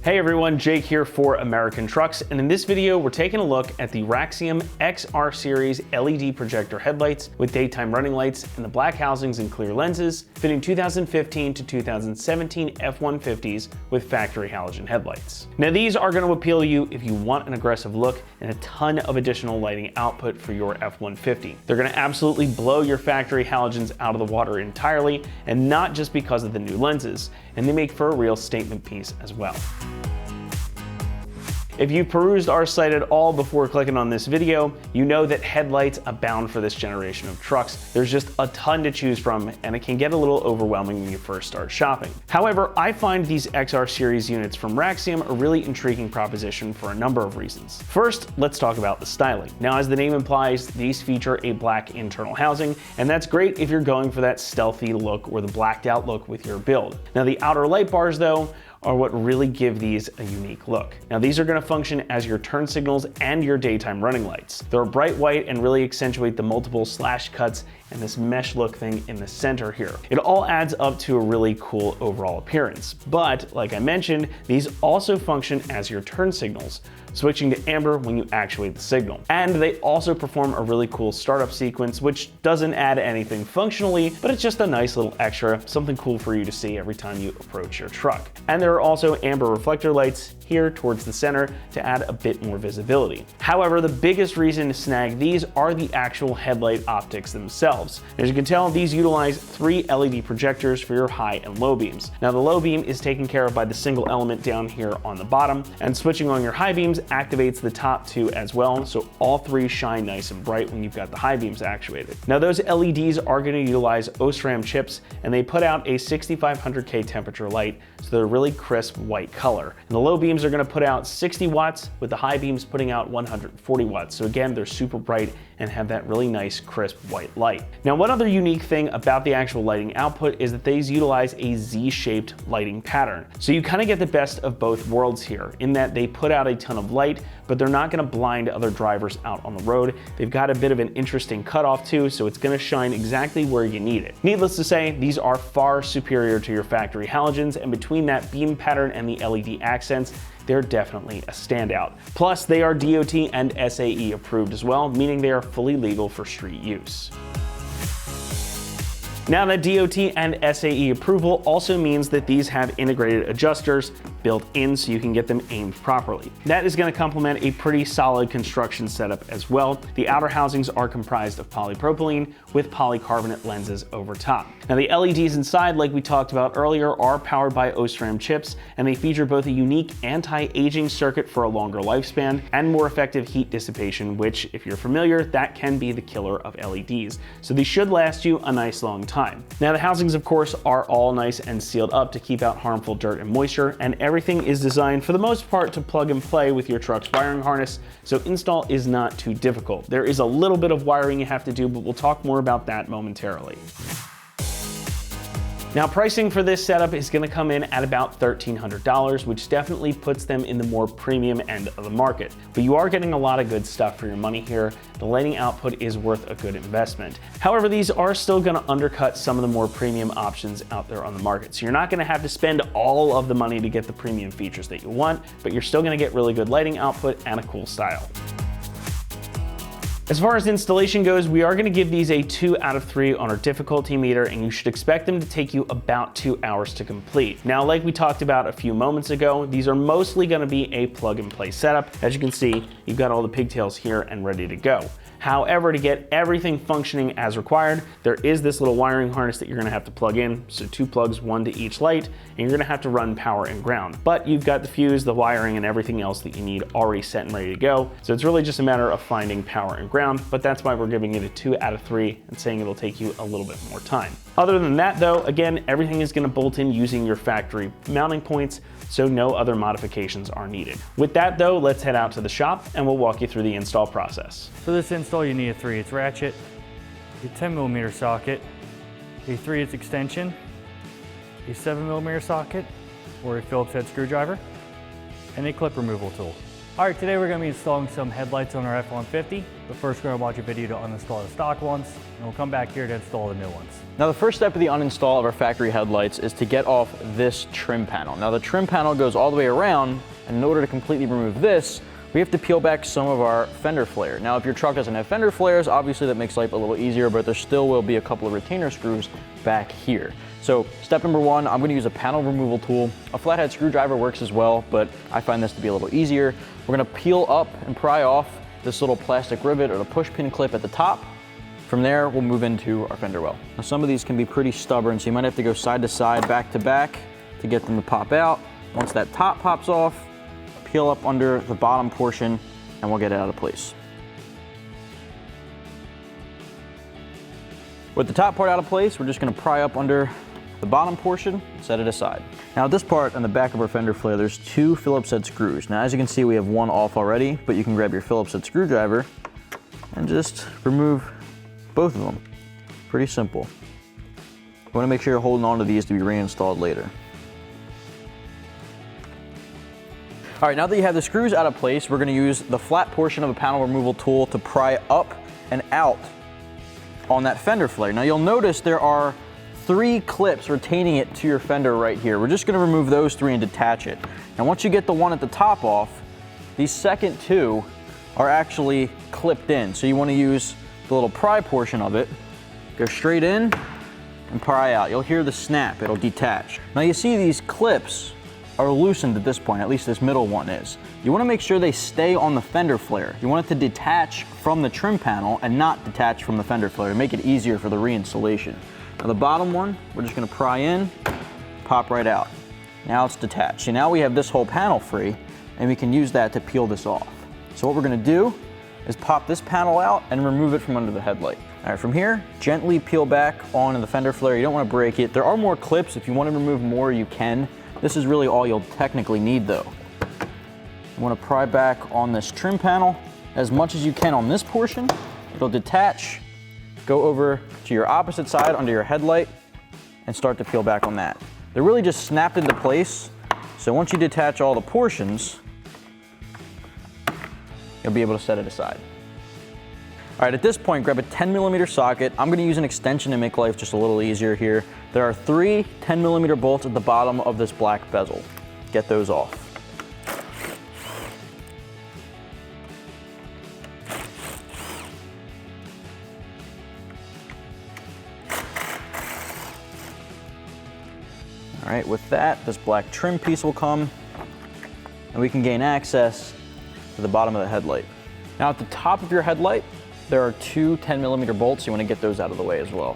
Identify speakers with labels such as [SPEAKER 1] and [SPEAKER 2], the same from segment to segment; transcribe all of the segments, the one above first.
[SPEAKER 1] Hey everyone, Jake here for American Trucks, and in this video we're taking a look at the Raxium XR Series LED projector headlights with daytime running lights and the black housings and clear lenses, fitting 2015 to 2017 F-150s with factory halogen headlights. Now these are going to appeal to you if you want an aggressive look and a ton of additional lighting output for your F-150. They're going to absolutely blow your factory halogens out of the water entirely, and not just because of the new lenses, and they make for a real statement piece as well. If you've perused our site at all before clicking on this video, you know that headlights abound for this generation of trucks. There's just a ton to choose from, and it can get a little overwhelming when you first start shopping. However, I find these XR Series units from Raxium a really intriguing proposition for a number of reasons. First, let's talk about the styling. Now, as the name implies, these feature a black internal housing, and that's great if you're going for that stealthy look or the blacked out look with your build. Now, the outer light bars, though, are what really give these a unique look. Now these are going to function as your turn signals and your daytime running lights. They're bright white and really accentuate the multiple slash cuts and this mesh look thing in the center here. It all adds up to a really cool overall appearance. But like I mentioned, these also function as your turn signals, switching to amber when you actuate the signal. And they also perform a really cool startup sequence, which doesn't add anything functionally, but it's just a nice little extra, something cool for you to see every time you approach your truck. And there are also amber reflector lights here towards the center to add a bit more visibility. However, the biggest reason to snag these are the actual headlight optics themselves. As you can tell, these utilize 3 LED projectors for your high and low beams. Now the low beam is taken care of by the single element down here on the bottom, and switching on your high beams activates the top 2 as well, so all 3 shine nice and bright when you've got the high beams actuated. Now those LEDs are going to utilize OSRAM chips, and they put out a 6500K temperature light, so they're a really crisp white color. And the low beams are going to put out 60 watts, with the high beams putting out 140 watts. So again, they're super bright and have that really nice crisp white light. Now, one other unique thing about the actual lighting output is that these utilize a Z-shaped lighting pattern. So you kind of get the best of both worlds here, in that they put out a ton of light, but they're not going to blind other drivers out on the road. They've got a bit of an interesting cutoff too, so it's going to shine exactly where you need it. Needless to say, these are far superior to your factory halogens, and between that beam pattern and the LED accents, they're definitely a standout. Plus, they are DOT and SAE approved as well, meaning they are fully legal for street use. Now that DOT and SAE approval also means that these have integrated adjusters built in so you can get them aimed properly. That is going to complement a pretty solid construction setup as well. The outer housings are comprised of polypropylene with polycarbonate lenses over top. Now the LEDs inside, like we talked about earlier, are powered by OSRAM chips, and they feature both a unique anti-aging circuit for a longer lifespan and more effective heat dissipation, which, if you're familiar, that can be the killer of LEDs. So these should last you a nice long time. Now the housings, of course, are all nice and sealed up to keep out harmful dirt and moisture, and everything is designed for the most part to plug and play with your truck's wiring harness, so install is not too difficult. There is a little bit of wiring you have to do, but we'll talk more about that momentarily. Now, pricing for this setup is going to come in at about $1,300, which definitely puts them in the more premium end of the market. But you are getting a lot of good stuff for your money here. The lighting output is worth a good investment. However, these are still going to undercut some of the more premium options out there on the market. So you're not going to have to spend all of the money to get the premium features that you want, but you're still going to get really good lighting output and a cool style. As far as installation goes, we are going to give these a 2 out of 3 on our difficulty meter, and you should expect them to take you about 2 hours to complete. Now, like we talked about a few moments ago, these are mostly going to be a plug and play setup. As you can see, you've got all the pigtails here and ready to go. However, to get everything functioning as required, there is this little wiring harness that you're going to have to plug in. So 2 plugs, 1 to each light, and you're going to have to run power and ground. But you've got the fuse, the wiring, and everything else that you need already set and ready to go. So it's really just a matter of finding power and ground, but that's why we're giving it a 2 out of 3 and saying it'll take you a little bit more time. Other than that though, again, everything is going to bolt in using your factory mounting points, so no other modifications are needed. With that though, let's head out to the shop and we'll walk you through the install process.
[SPEAKER 2] For this install, you need a 3/8 ratchet, a 10mm socket, a 3/8 extension, a 7mm socket, or a Phillips head screwdriver, and a clip removal tool. All right, today we're gonna be installing some headlights on our F-150, but first we're gonna watch a video to uninstall the stock ones, and we'll come back here to install the new ones.
[SPEAKER 3] Now the first step of the uninstall of our factory headlights is to get off this trim panel. Now the trim panel goes all the way around, and in order to completely remove this, we have to peel back some of our fender flare. Now if your truck doesn't have fender flares, obviously that makes life a little easier, but there still will be a couple of retainer screws back here. So step number one, I'm going to use a panel removal tool. A flathead screwdriver works as well, but I find this to be a little easier. We're going to peel up and pry off this little plastic rivet or the push pin clip at the top. From there, we'll move into our fender well. Now some of these can be pretty stubborn, so you might have to go side to side, back to back to get them to pop out. Once that top pops off, peel up under the bottom portion and we'll get it out of place. With the top part out of place, we're just going to pry up under the bottom portion, set it aside. Now at this part on the back of our fender flare, there's two Phillips head screws. Now as you can see, we have one off already, but you can grab your Phillips head screwdriver and just remove both of them. Pretty simple. You want to make sure you're holding on to these to be reinstalled later. All right, now that you have the screws out of place, we're going to use the flat portion of a panel removal tool to pry up and out on that fender flare. Now you'll notice there are 3 clips retaining it to your fender right here. We're just going to remove those 3 and detach it. Now once you get the one at the top off, these second 2 are actually clipped in. So you want to use the little pry portion of it, go straight in and pry out. You'll hear the snap, it'll detach. Now you see these clips are loosened at this point, at least this middle one is. You want to make sure they stay on the fender flare. You want it to detach from the trim panel and not detach from the fender flare to make it easier for the reinstallation. Now the bottom one, we're just going to pry in, pop right out. Now it's detached. So now we have this whole panel free and we can use that to peel this off. So what we're going to do is pop this panel out and remove it from under the headlight. All right, from here, gently peel back onto the fender flare. You don't want to break it. There are more clips. If you want to remove more, you can. This is really all you'll technically need though. You want to pry back on this trim panel as much as you can on this portion. It'll detach, go over to your opposite side under your headlight and start to peel back on that. They're really just snapped into place. So once you detach all the portions, you'll be able to set it aside. All right, at this point, grab a 10mm socket. I'm going to use an extension to make life just a little easier here. There are 3 10mm bolts at the bottom of this black bezel. Get those off. All right, with that, this black trim piece will come and we can gain access to the bottom of the headlight. Now at the top of your headlight, there are 2 10mm bolts. You want to get those out of the way as well.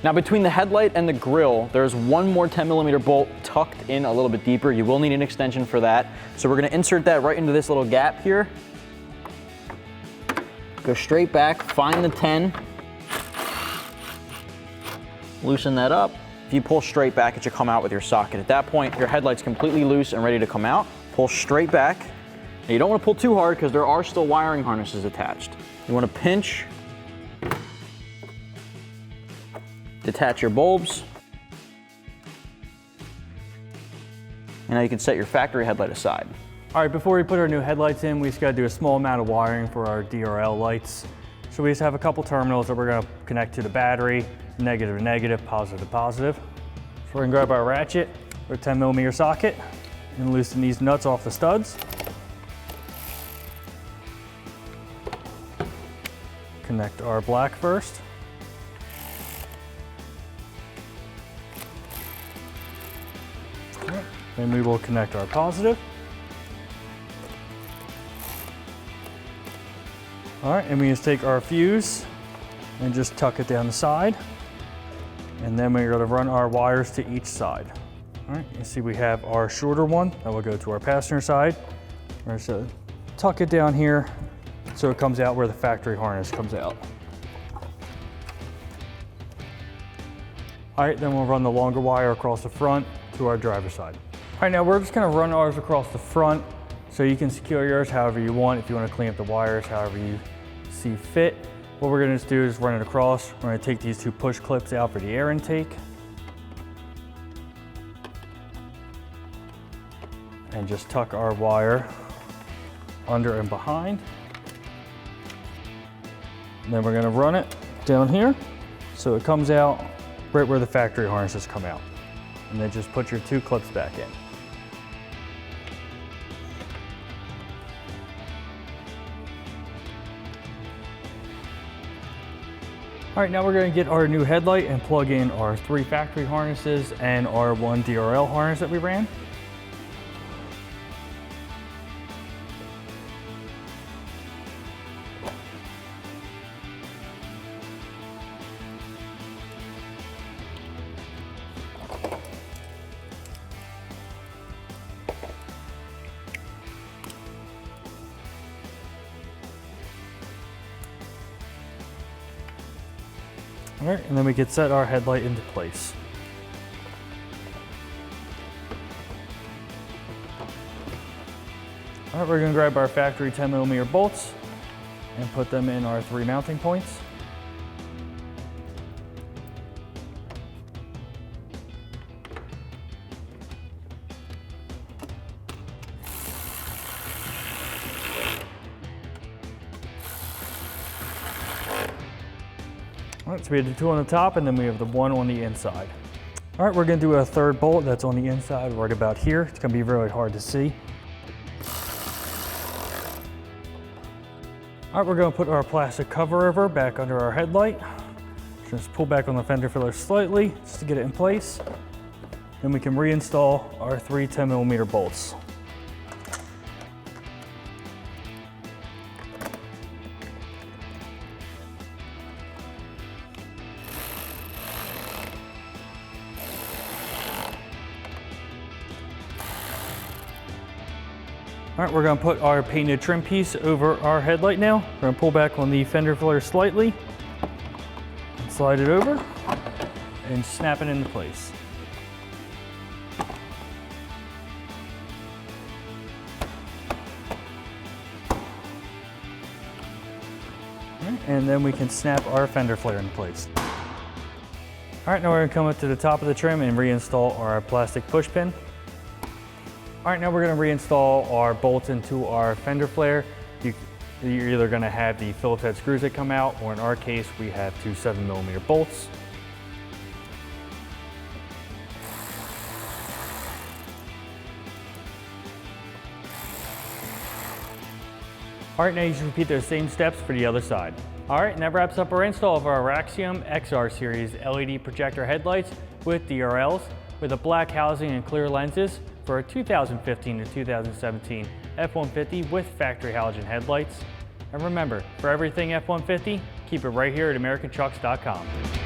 [SPEAKER 3] Now between the headlight and the grille, there's 1 more 10mm bolt tucked in a little bit deeper. You will need an extension for that. So we're going to insert that right into this little gap here. Go straight back, find the 10, loosen that up. If you pull straight back, it should come out with your socket. At that point, your headlight's completely loose and ready to come out. Pull straight back. Now you don't want to pull too hard because there are still wiring harnesses attached. You want to pinch, detach your bulbs, and now you can set your factory headlight aside.
[SPEAKER 2] All right, before we put our new headlights in, we just gotta do a small amount of wiring for our DRL lights. So we just have a couple terminals that we're gonna connect to the battery, negative to negative, positive to positive. So we're gonna grab our ratchet, our 10mm socket, and loosen these nuts off the studs. Connect our black first. Then we will connect our positive. All right, and we just take our fuse and just tuck it down the side. And then we're gonna run our wires to each side. All right, you see we have our shorter one that will go to our passenger side. We're gonna tuck it down here so it comes out where the factory harness comes out. All right, then we'll run the longer wire across the front to our driver's side. All right, now we're just gonna run ours across the front so you can secure yours however you want. If you wanna clean up the wires, however you see fit. What we're gonna do is run it across. We're gonna take these 2 push clips out for the air intake. and just tuck our wire under and behind. And then we're gonna run it down here so it comes out right where the factory harnesses come out. And then just put your 2 clips back in. All right, now we're gonna get our new headlight and plug in our 3 factory harnesses and our 1 DRL harness that we ran. All right, and then we can set our headlight into place. All right, we're gonna grab our factory 10mm bolts and put them in our 3 mounting points. All right, so we have the 2 on the top and then we have the 1 on the inside. All right, we're gonna do a 3rd bolt that's on the inside right about here. It's gonna be really hard to see. All right, we're gonna put our plastic cover over back under our headlight. Just pull back on the fender filler slightly just to get it in place. Then we can reinstall our 3 10mm bolts. All right, we're gonna put our painted trim piece over our headlight now. We're gonna pull back on the fender filler slightly, and slide it over, and snap it into place. All right, and then we can snap our fender flare into place. All right, now we're gonna come up to the top of the trim and reinstall our plastic push pin. All right, now we're gonna reinstall our bolts into our fender flare. You're either gonna have the Phillips head screws that come out, or in our case, we have 2 7mm bolts. All right, now you should repeat those same steps for the other side. All right, and that wraps up our install of our Axiom XR series LED projector headlights with DRLs with a black housing and clear lenses for a 2015 to 2017 F-150 with factory halogen headlights. And remember, for everything F-150, keep it right here at AmericanTrucks.com.